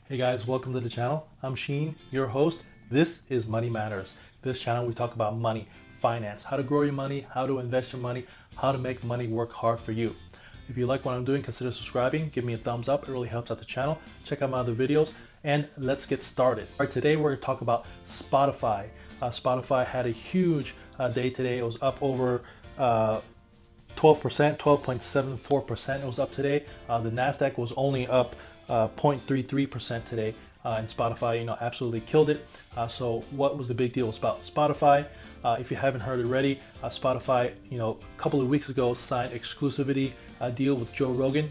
Hey guys, welcome to the channel. I'm Sheen, your host. This is Money Matters. This channel we talk about money, finance, how to grow your money, how to invest your money, how to make money work hard for you. If you like what I'm doing, consider subscribing. Give me a thumbs up. It really helps out the channel. Check out my other videos and let's get started. All right, today we're going to talk about Spotify. Spotify had a huge day today. It was up over 12%, 12.74% it was up today. The NASDAQ was only up 0.33% today. And Spotify, absolutely killed it. So what was the big deal about Spotify? If you haven't heard already, Spotify, a couple of weeks ago signed exclusivity deal with Joe Rogan,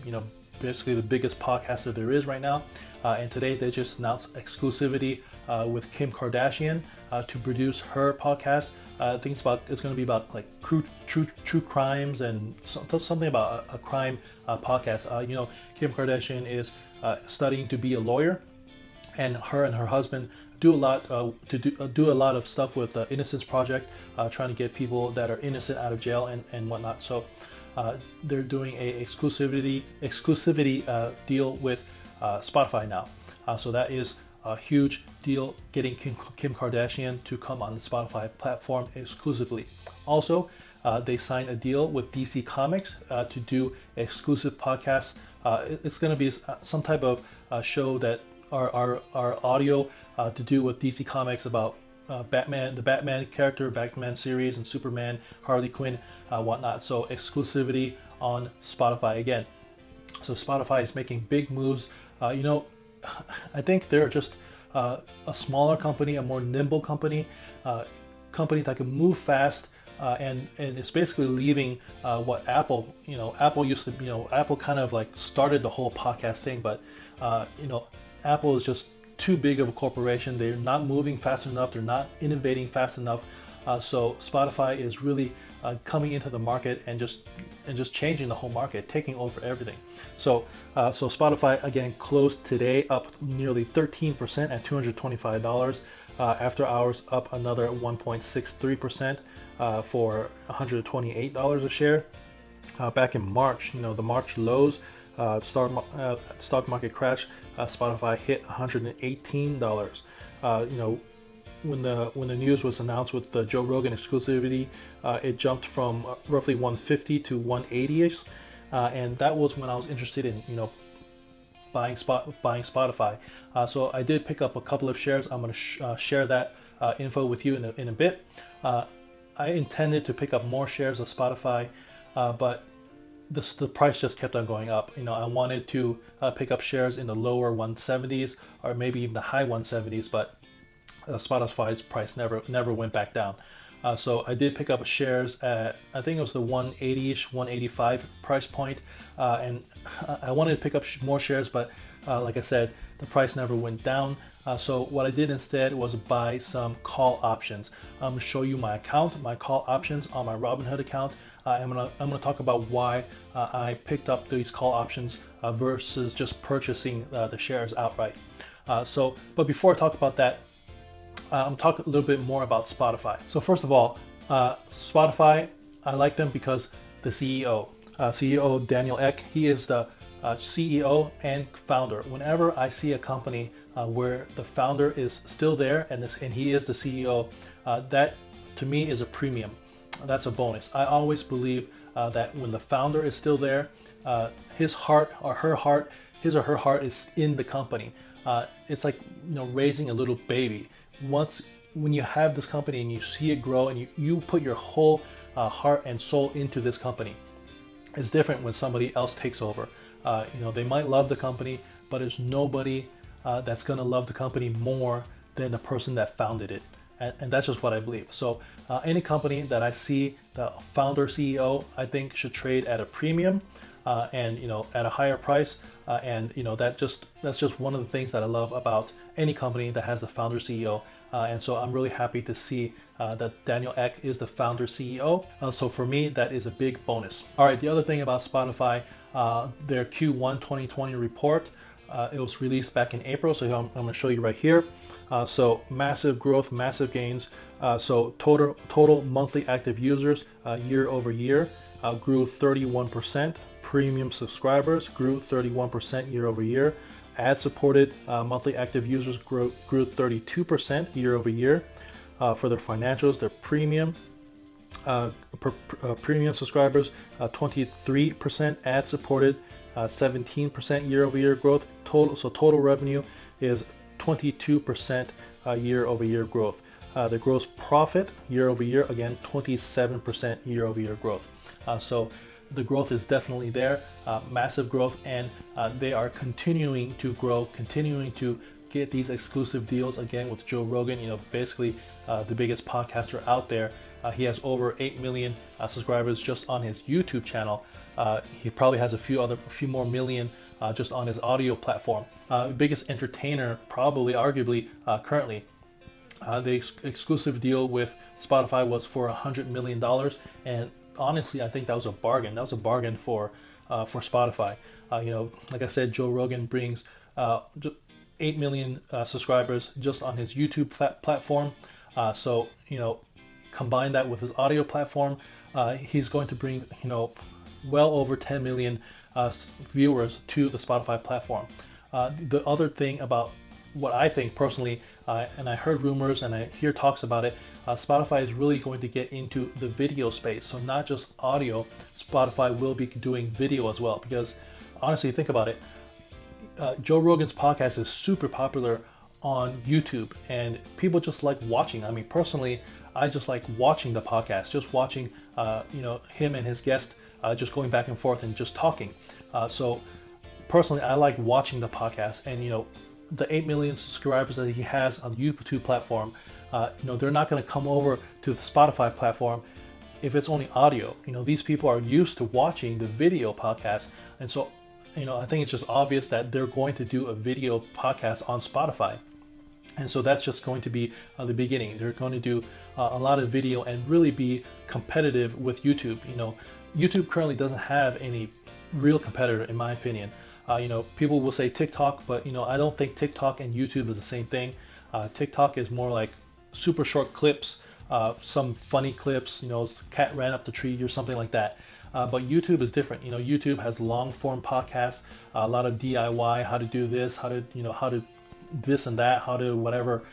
basically the biggest podcaster there is right now. And today they just announced exclusivity with Kim Kardashian to produce her podcast. I think it's going to be about like true crimes and something about a crime podcast. Kim Kardashian is studying to be a lawyer, and her husband do a lot do a lot of stuff with the Innocence Project, trying to get people that are innocent out of jail and whatnot. So they're doing a exclusivity deal with Spotify now. So that is a huge deal, getting Kim Kardashian to come on the Spotify platform exclusively. Also, they signed a deal with DC Comics to do exclusive podcasts. It's going to be some type of show that our audio to do with DC Comics about Batman, the Batman character, Batman series, and Superman, Harley Quinn, whatnot. So exclusivity on Spotify again. So Spotify is making big moves. I think they're just a smaller company, a more nimble company, company that can move fast, and it's basically leaving what Apple, Apple used to, Apple kind of like started the whole podcast thing, but Apple is just too big of a corporation. They're not moving fast enough. They're not innovating fast enough. So Spotify is really coming into the market and just changing the whole market, taking over everything. So Spotify again closed today up nearly 13% at $225. After hours up another 1.63% for $128 a share. Back in March, the March lows, stock market crash, Spotify hit $118. When the news was announced with the Joe Rogan exclusivity, it jumped from roughly 150 to 180ish, and that was when I was interested in buying Spotify. So I did pick up a couple of shares. I'm going to share that info with you in a bit. I intended to pick up more shares of Spotify, but the price just kept on going up. I wanted to pick up shares in the lower 170s or maybe even the high 170s, but Spotify's price never went back down. So I did pick up shares at, I think it was the 180ish, 185 price point, and I wanted to pick up more shares, but like I said, the price never went down. So what I did instead was buy some call options. I'm gonna show you my account, my call options on my Robinhood account. I'm gonna talk about why I picked up these call options versus just purchasing the shares outright. But before I talk about that, I'm talking a little bit more about Spotify. So first of all, Spotify, I like them because the CEO Daniel Ek, he is the CEO and founder. Whenever I see a company where the founder is still there and he is the CEO, that to me is a premium. That's a bonus. I always believe that when the founder is still there, his or her heart is in the company. It's like raising a little baby. When you have this company and you see it grow and you put your whole heart and soul into this company, it's different when somebody else takes over. They might love the company, but there's nobody that's going to love the company more than the person that founded it. And that's just what I believe. So any company that I see the founder CEO, I think should trade at a premium and at a higher price. That's just one of the things that I love about any company that has the founder CEO. And so I'm really happy to see that Daniel Ek is the founder CEO. So for me, that is a big bonus. All right, the other thing about Spotify, their Q1 2020 report, it was released back in April. So I'm going to show you right here. So massive growth, massive gains. So total monthly active users year over year grew 31%. Premium subscribers grew 31% year over year. ad-supported monthly active users grew 32% year over year. For their financials, their premium subscribers, 23% ad-supported, 17% year over year growth. Total revenue is 22% year over year growth. The gross profit year over year, again, 27% year over year growth. So the growth is definitely there, massive growth, and they are continuing to grow, continuing to get these exclusive deals again with Joe Rogan, basically the biggest podcaster out there. He has over 8 million subscribers just on his YouTube channel. He probably has a few more million just on his audio platform. Biggest entertainer, probably, arguably, currently. The exclusive deal with Spotify was for $100 million, and honestly, I think that was a bargain. That was a bargain for Spotify. Like I said, Joe Rogan brings 8 million subscribers just on his YouTube platform. So combine that with his audio platform, he's going to bring well over 10 million viewers to the Spotify platform. The other thing about what I think personally, and I heard rumors and I hear talks about it, Spotify is really going to get into the video space. So not just audio, Spotify will be doing video as well. Because honestly, think about it. Joe Rogan's podcast is super popular on YouTube, and people just like watching. I mean, personally, I just like watching the podcast, just watching, him and his guest just going back and forth and just talking. So personally, I like watching the podcast, and the 8 million subscribers that he has on the YouTube platform, they're not going to come over to the Spotify platform if it's only audio. These people are used to watching the video podcast, and so I think it's just obvious that they're going to do a video podcast on Spotify. And so that's just going to be the beginning. They're going to do a lot of video and really be competitive with YouTube. YouTube currently doesn't have any real competitor, in my opinion. People will say TikTok, but I don't think TikTok and YouTube is the same thing. TikTok is more like super short clips, some funny clips, cat ran up the tree or something like that. But YouTube is different. YouTube has long form podcasts, a lot of DIY, how to do this, how to this and that, how to whatever,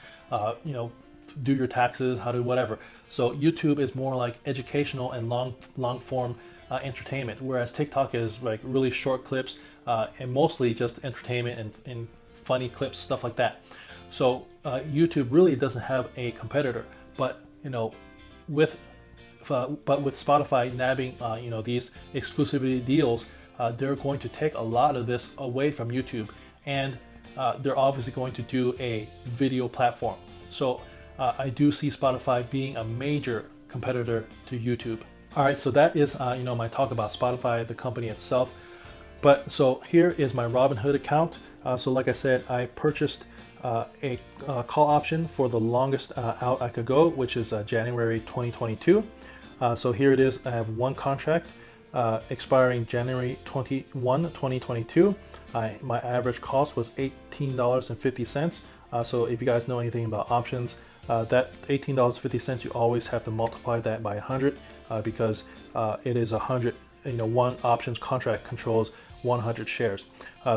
do your taxes, how to whatever. So YouTube is more like educational and long form entertainment, whereas TikTok is like really short clips and mostly just entertainment and funny clips, stuff like that. So YouTube really doesn't have a competitor, but with Spotify nabbing these exclusivity deals, they're going to take a lot of this away from YouTube, and they're obviously going to do a video platform. So I do see Spotify being a major competitor to YouTube. All right, so that is my talk about Spotify, the company itself. But so here is my Robinhood account. So like I said, I purchased a call option for the longest out I could go, which is January 2022. So here it is. I have one contract expiring January 21, 2022. My average cost was $18.50. So if you guys know anything about options, that $18.50, you always have to multiply that by 100 because it is 100. One options contract controls 100 shares.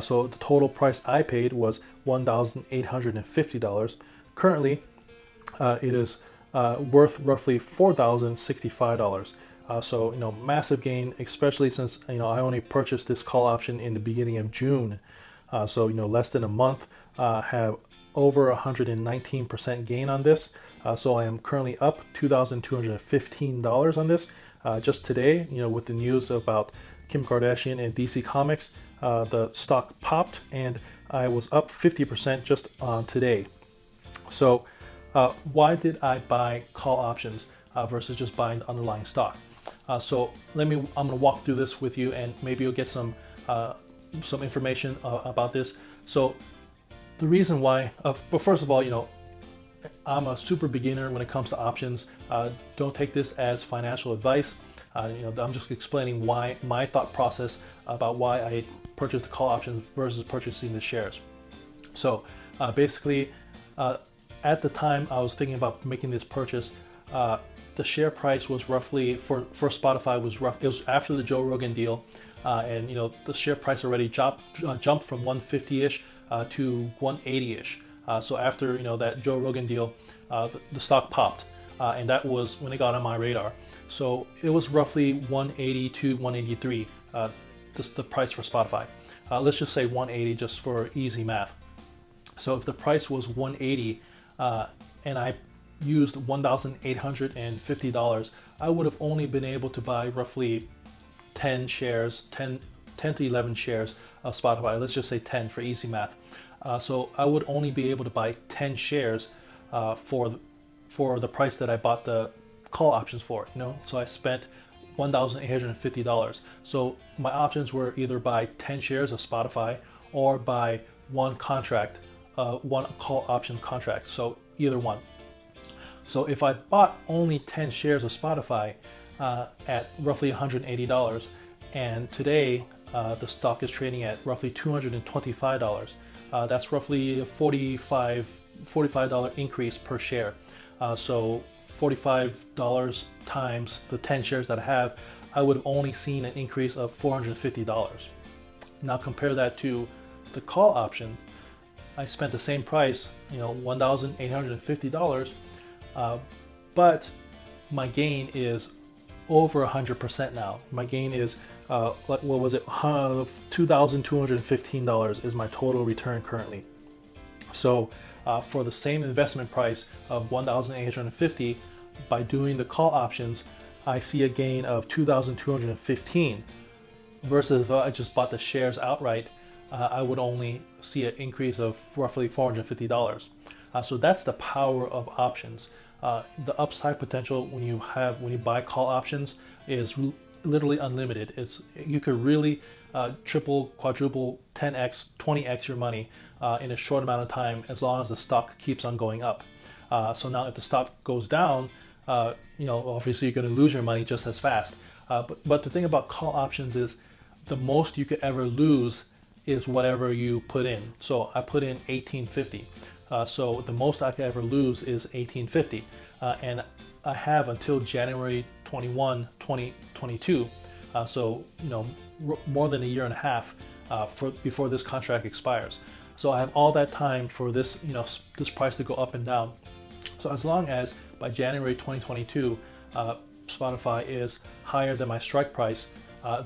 So the total price I paid was $1,850. Currently, it is worth roughly $4,065. So massive gain, especially since I only purchased this call option in the beginning of June. So less than a month, have over 119% gain on this. So I am currently up $2,215 on this. Just today, with the news about Kim Kardashian and DC Comics, the stock popped and I was up 50% just on today. So why did I buy call options versus just buying the underlying stock? So I'm going to walk through this with you, and maybe you'll get some information about this. So the reason why, but first of all, I'm a super beginner when it comes to options. Don't take this as financial advice. I'm just explaining why my thought process about why I purchased the call options versus purchasing the shares. So basically, at the time I was thinking about making this purchase, the share price was roughly for Spotify was rough. It was after the Joe Rogan deal, and the share price already jumped from 150-ish to 180-ish. So after that Joe Rogan deal, the stock popped, and that was when it got on my radar. So it was roughly 180 to 183, the price for Spotify. Let's just say 180 just for easy math. So if the price was 180 and I used $1,850, I would have only been able to buy roughly 10 to 11 shares of Spotify. Let's just say 10 for easy math. So I would only be able to buy 10 shares for the price that I bought the call options for. So I spent $1,850. So my options were either buy 10 shares of Spotify or buy one contract, one call option contract. So either one. So if I bought only 10 shares of Spotify at roughly $180, and today the stock is trading at roughly $225, that's roughly a $45 increase per share. So $45 times the 10 shares that I have, I would have only seen an increase of $450. Now compare that to the call option. I spent the same price, $1,850, but my gain is over 100% now. My gain is, what was it? $2,215 is my total return currently. So for the same investment price of $1,850, by doing the call options, I see a gain of $2,215 versus if I just bought the shares outright, I would only see an increase of roughly $450. So that's the power of options. The upside potential when you buy call options is literally unlimited. You could really triple, quadruple, 10x, 20x your money in a short amount of time, as long as the stock keeps on going up. So now if the stock goes down, obviously you're going to lose your money just as fast. But the thing about call options is the most you could ever lose is whatever you put in. So I put in $1,850. So the most I could ever lose is $1,850. And I have until January 21, 2022. So, more than a year and a half before this contract expires. So I have all that time for this, this price to go up and down. So as long as by January 2022, Spotify is higher than my strike price,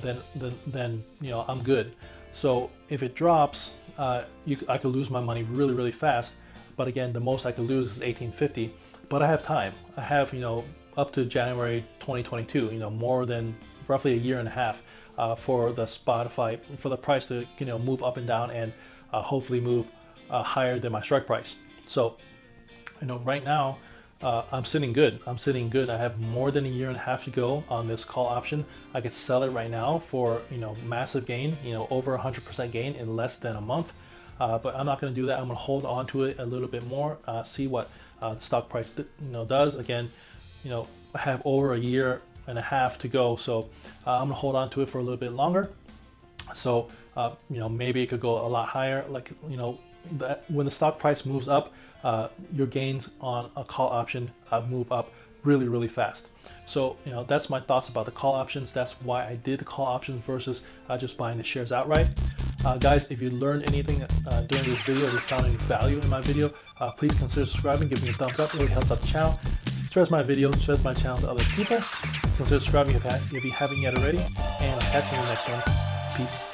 then I'm good. So if it drops, I could lose my money really, really fast. But again, the most I could lose is $1,850. But I have time. I have, up to January 2022, more than roughly a year and a half for the Spotify, for the price to, move up and down and hopefully move higher than my strike price. So, right now, I'm sitting good. I have more than a year and a half to go on this call option. I could sell it right now for, massive gain, over 100% gain in less than a month. But I'm not going to do that. I'm going to hold on to it a little bit more, see what the stock price does. Again, I have over a year and a half to go, so I'm going to hold on to it for a little bit longer. So maybe it could go a lot higher. Like when the stock price moves up, your gains on a call option move up really, really fast. So that's my thoughts about the call options. That's why I did the call options versus just buying the shares outright. Guys, if you learned anything during this video, or you found any value in my video, please consider subscribing, give me a thumbs up. It really helps out the channel. Spread my video, spread my channel to other people. Consider subscribing if you haven't yet already. And I'll catch you in the next one. Peace.